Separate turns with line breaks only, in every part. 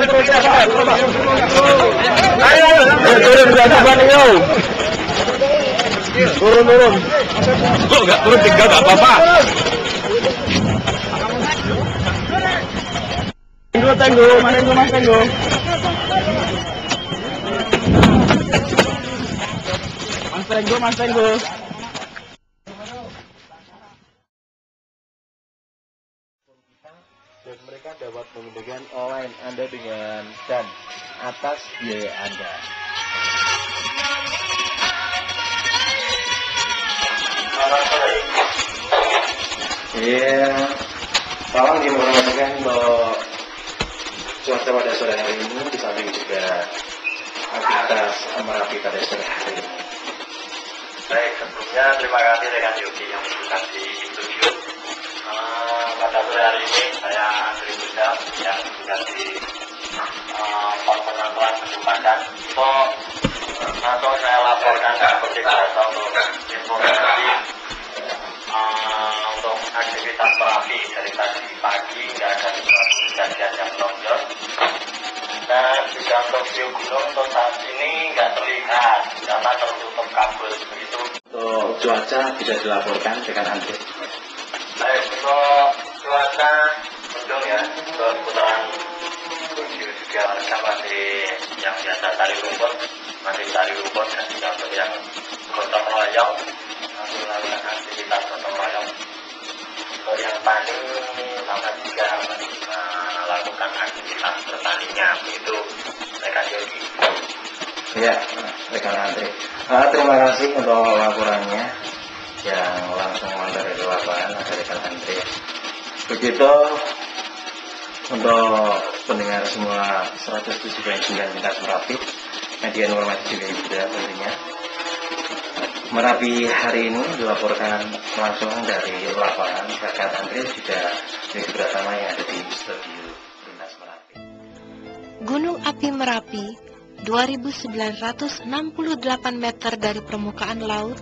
Turun gak yo. Turun. Kok nggak turun tinggal nggak apa-apa. Tenggo, mana Mas Tenggo? Mas Tenggo. Dan mereka dapat memindahkan online Anda dengan dan atas biaya Anda. Iya, tolong diinformasikan bahwa cuaca pada sore hari ini di samping juga aktivitas Merapi pada sore hari ini.
Baik, sebelumnya terima kasih dengan Yogi yang bertugas di studio. Pada sore hari ini saya Andri Bunda yang bertugas di pos penentuan kecepatan. Atau saya laporkan seperti biasa untuk informasi untuk aktivitas Merapi dari tadi pagi nggak ada sesuatu kejadian yang menonjol. Dan juga untuk view gunung untuk saat ini nggak terlihat karena tertutup kabel begitu.
Untuk cuaca bisa dilaporkan dengan Andri.
Baik, untuk cuaca mendung ya, untuk putaran studio juga mereka masih yang biasa cari rumput dan juga untuk yang gotong royong masih melakukan aktivitas gotong royong. Untuk yang tani sama juga melakukan aktivitas pertanian itu rekan Yogi.
Ya, rekan Andri. Terima kasih untuk laporannya yang langsung dari lapangan dari rekan Andri. Begitu untuk pendengar semua 107.9 Lintas Merapi, media informasi juga juga tentunya. Merapi hari ini dilaporkan langsung dari lapangan rekan Andri juga dari bersama yang ada di studio Lintas Merapi.
Gunung Api Merapi 2.968 meter dari permukaan laut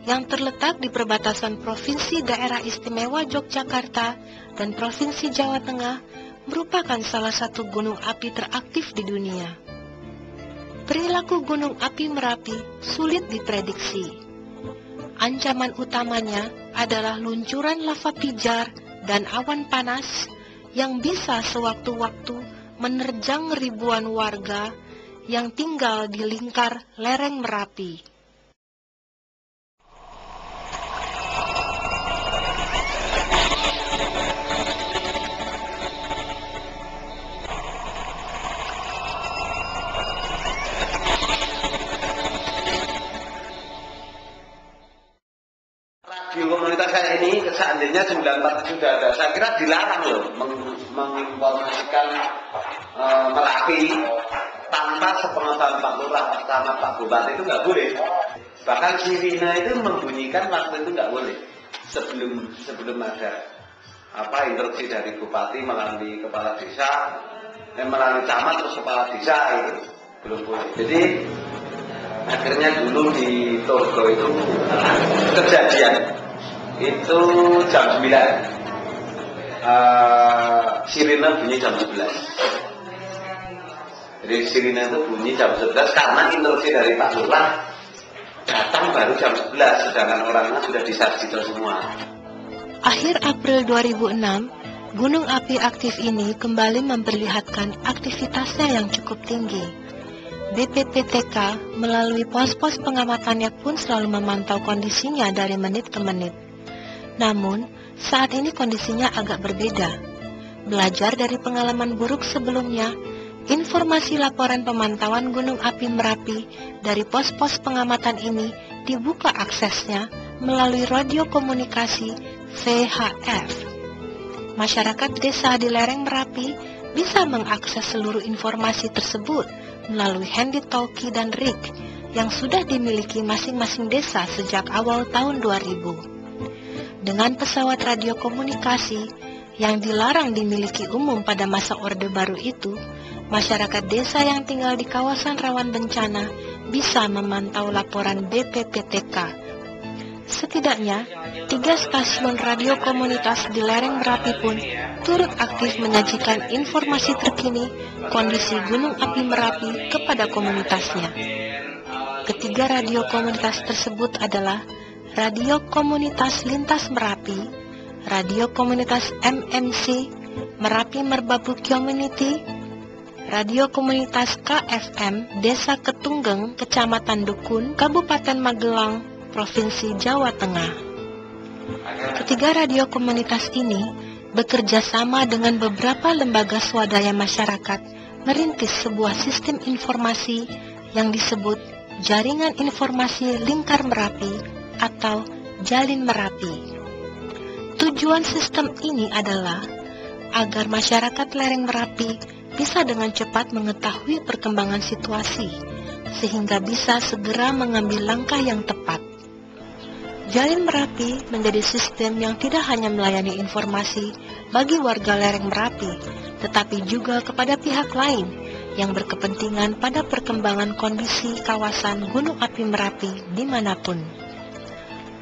yang terletak di perbatasan Provinsi Daerah Istimewa Yogyakarta dan Provinsi Jawa Tengah merupakan salah satu gunung api teraktif di dunia. Perilaku gunung api Merapi sulit diprediksi. Ancaman utamanya adalah luncuran lava pijar dan awan panas yang bisa sewaktu-waktu menerjang ribuan warga yang tinggal di lingkar lereng Merapi.
Di komunitas saya ini seandainya 947 sudah ada, saya kira dilarang loh menginformasikan Merapi tanpa sepengetahuan Pak Lurah sama Pak Bupati itu nggak boleh. Bahkan sirine itu membunyikan waktu itu nggak boleh sebelum ada instruksi dari Bupati melalui kepala desa, melalui camat terus kepala desa itu belum boleh. Jadi akhirnya dulu di Togo itu kejadian itu jam 9 sirine bunyi jam 11. Jadi sirine itu bunyi jam 11 karena instruksi dari Pak Lurah datang baru jam 11 sedangkan orangnya sudah disarjito semua.
Akhir April 2006, gunung api aktif ini kembali memperlihatkan aktivitasnya yang cukup tinggi. BPPTK melalui pos-pos pengamatannya pun selalu memantau kondisinya dari menit ke menit. Namun, saat ini kondisinya agak berbeda. Belajar dari pengalaman buruk sebelumnya, informasi laporan pemantauan gunung api Merapi dari pos-pos pengamatan ini dibuka aksesnya melalui radio komunikasi VHF. Masyarakat desa di lereng Merapi bisa mengakses seluruh informasi tersebut melalui handy-talkie dan rig yang sudah dimiliki masing-masing desa sejak awal tahun 2000. Dengan pesawat radio komunikasi yang dilarang dimiliki umum pada masa Orde Baru itu, masyarakat desa yang tinggal di kawasan rawan bencana bisa memantau laporan BPPTK. Setidaknya, 3 stasiun radio komunitas di lereng Merapi pun turut aktif menyajikan informasi terkini kondisi Gunung Api Merapi kepada komunitasnya. Ketiga radio komunitas tersebut adalah Radio Komunitas Lintas Merapi, Radio Komunitas MMC, Merapi Merbabu Community, Radio Komunitas KFM, Desa Ketunggeng, Kecamatan Dukun, Kabupaten Magelang, Provinsi Jawa Tengah. Ketiga radio komunitas ini bekerja sama dengan beberapa lembaga swadaya masyarakat merintis sebuah sistem informasi yang disebut Jaringan Informasi Lingkar Merapi atau Jalin Merapi. Tujuan sistem ini adalah agar masyarakat lereng Merapi bisa dengan cepat mengetahui perkembangan situasi, sehingga bisa segera mengambil langkah yang tepat. Jalin Merapi menjadi sistem yang tidak hanya melayani informasi bagi warga lereng Merapi, tetapi juga kepada pihak lain yang berkepentingan pada perkembangan kondisi kawasan Gunung Api Merapi dimanapun.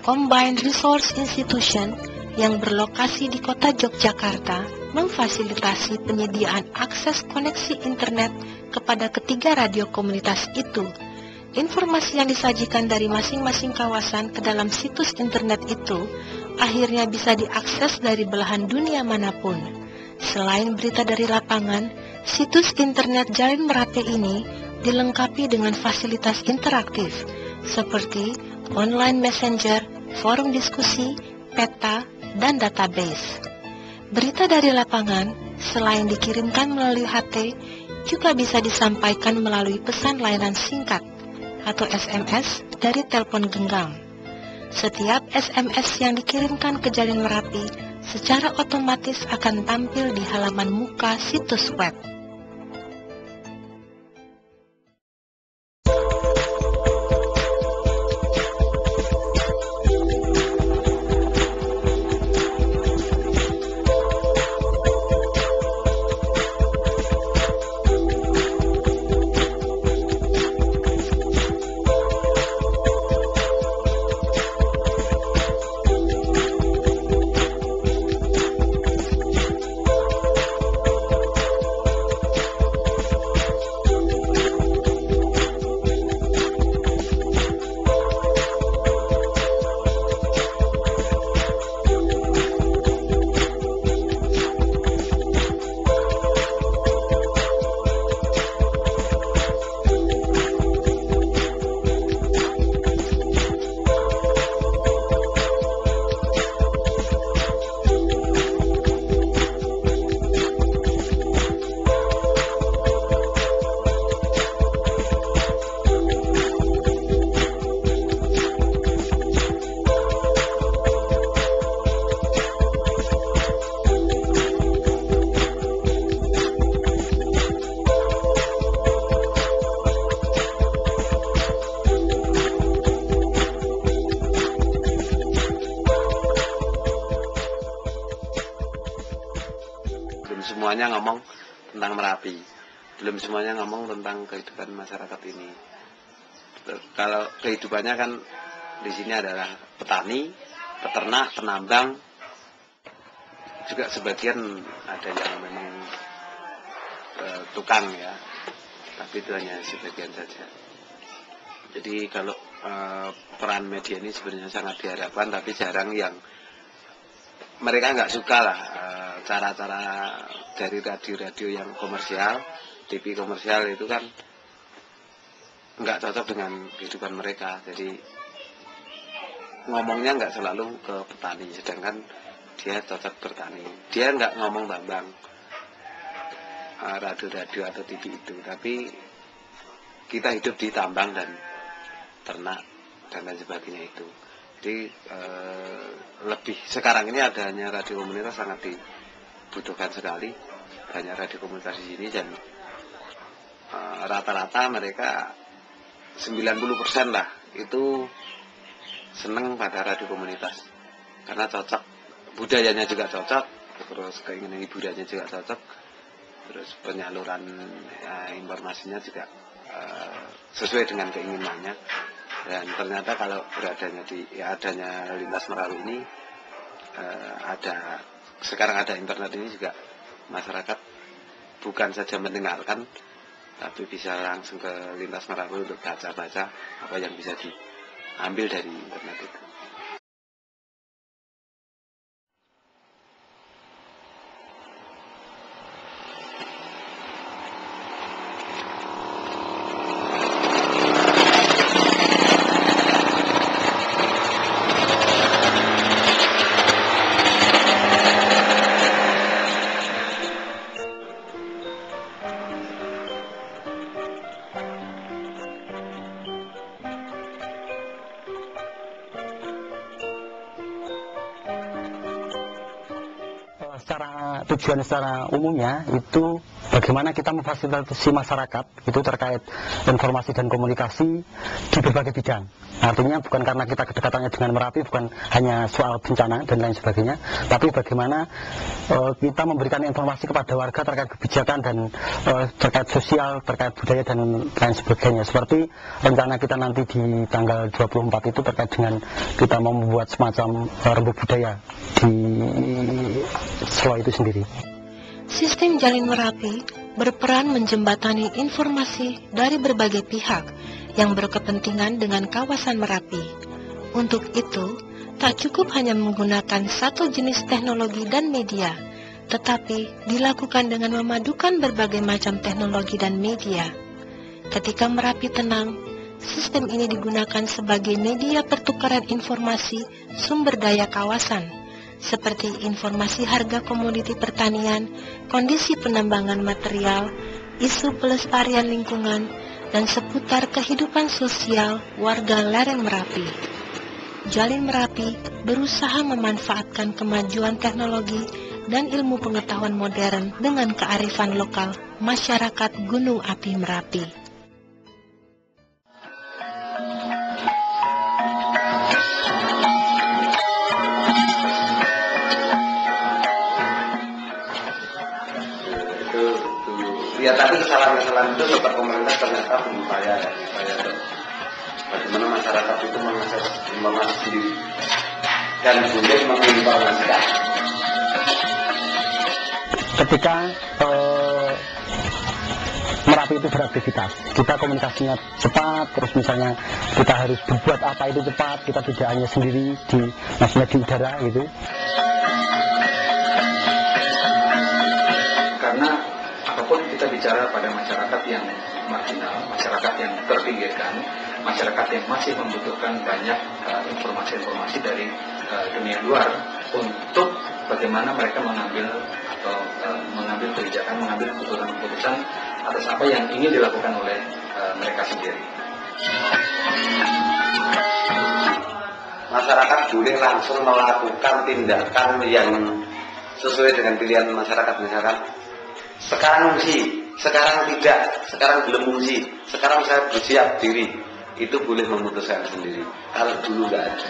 Combined Resource Institution yang berlokasi di kota Yogyakarta memfasilitasi penyediaan akses koneksi internet kepada ketiga radio komunitas itu. Informasi yang disajikan dari masing-masing kawasan ke dalam situs internet itu akhirnya bisa diakses dari belahan dunia manapun. Selain berita dari lapangan, situs internet Jalin Merapi ini dilengkapi dengan fasilitas interaktif seperti online messenger, forum diskusi, peta, dan database. Berita dari lapangan, selain dikirimkan melalui HT, juga bisa disampaikan melalui pesan layanan singkat atau SMS dari telepon genggam. Setiap SMS yang dikirimkan ke Jalin Merapi secara otomatis akan tampil di halaman muka situs web.
semuanya ngomong tentang Merapi, belum semuanya ngomong tentang kehidupan masyarakat ini. Kalau kehidupannya kan di sini adalah petani, peternak, penambang, juga sebagian ada yang memang tukang ya, tapi itu hanya sebagian saja. Jadi kalau peran media ini sebenarnya sangat diharapkan, tapi jarang yang mereka nggak suka lah cara-cara dari radio-radio yang komersial, TV komersial itu kan nggak cocok dengan kehidupan mereka. Jadi ngomongnya nggak selalu ke petani, sedangkan dia cocok bertani. Dia nggak ngomong tambang radio-radio atau TV itu, tapi kita hidup di tambang dan ternak dan lain sebagainya itu. Jadi lebih sekarang ini adanya radio komunitas sangat dibutuhkan sekali, banyak radio komunitas di sini, dan rata-rata mereka 90% lah itu seneng pada radio komunitas karena cocok, budayanya juga cocok, terus keinginan hiburannya juga cocok, terus penyaluran informasinya juga sesuai dengan keinginannya. Dan ternyata kalau adanya lintas Merapi ini sekarang ada internet ini juga, masyarakat bukan saja mendengarkan, tapi bisa langsung ke lintas Merapi untuk baca-baca apa yang bisa diambil dari internet itu.
Tujuan secara umumnya itu bagaimana kita memfasilitasi masyarakat itu terkait informasi dan komunikasi di berbagai bidang. Artinya bukan karena kita kedekatannya dengan Merapi bukan hanya soal bencana dan lain sebagainya, tapi bagaimana kita memberikan informasi kepada warga terkait kebijakan dan terkait sosial, terkait budaya dan lain sebagainya. Seperti rencana kita nanti di tanggal 24 itu terkait dengan kita mau membuat semacam rembuk budaya di Selo itu sendiri.
Sistem Jalin Merapi berperan menjembatani informasi dari berbagai pihak yang berkepentingan dengan kawasan Merapi. Untuk itu, tak cukup hanya menggunakan satu jenis teknologi dan media, tetapi dilakukan dengan memadukan berbagai macam teknologi dan media. Ketika Merapi tenang, sistem ini digunakan sebagai media pertukaran informasi sumber daya kawasan, seperti informasi harga komoditi pertanian, kondisi penambangan material, isu pelestarian lingkungan, dan seputar kehidupan sosial warga lereng Merapi. Jalin Merapi berusaha memanfaatkan kemajuan teknologi dan ilmu pengetahuan modern dengan kearifan lokal masyarakat Gunung Api Merapi.
Ya, tapi kesalahan-kesalahan itu tetap pemerintah ternyata berupaya bagaimana masyarakat itu mengakses informasi sendiri dan boleh menginformasikan.
Ketika Merapi itu beraktivitas, kita komunikasinya cepat, terus misalnya kita harus berbuat apa itu cepat, kita tidak hanya sendiri maksudnya di udara gitu.
Karena apapun kita bicara pada masyarakat yang marginal, masyarakat yang terpinggirkan, masyarakat yang masih membutuhkan banyak informasi-informasi dari dunia luar untuk bagaimana mereka mengambil kebijakan, mengambil keputusan atas apa yang ingin dilakukan oleh mereka sendiri.
Masyarakat boleh langsung melakukan tindakan yang sesuai dengan pilihan masyarakat. Misalkan sekarang mengungsi, sekarang tidak, sekarang belum mengungsi, sekarang saya bersiap diri, itu boleh memutuskan sendiri. Kalau dulu nggak ada.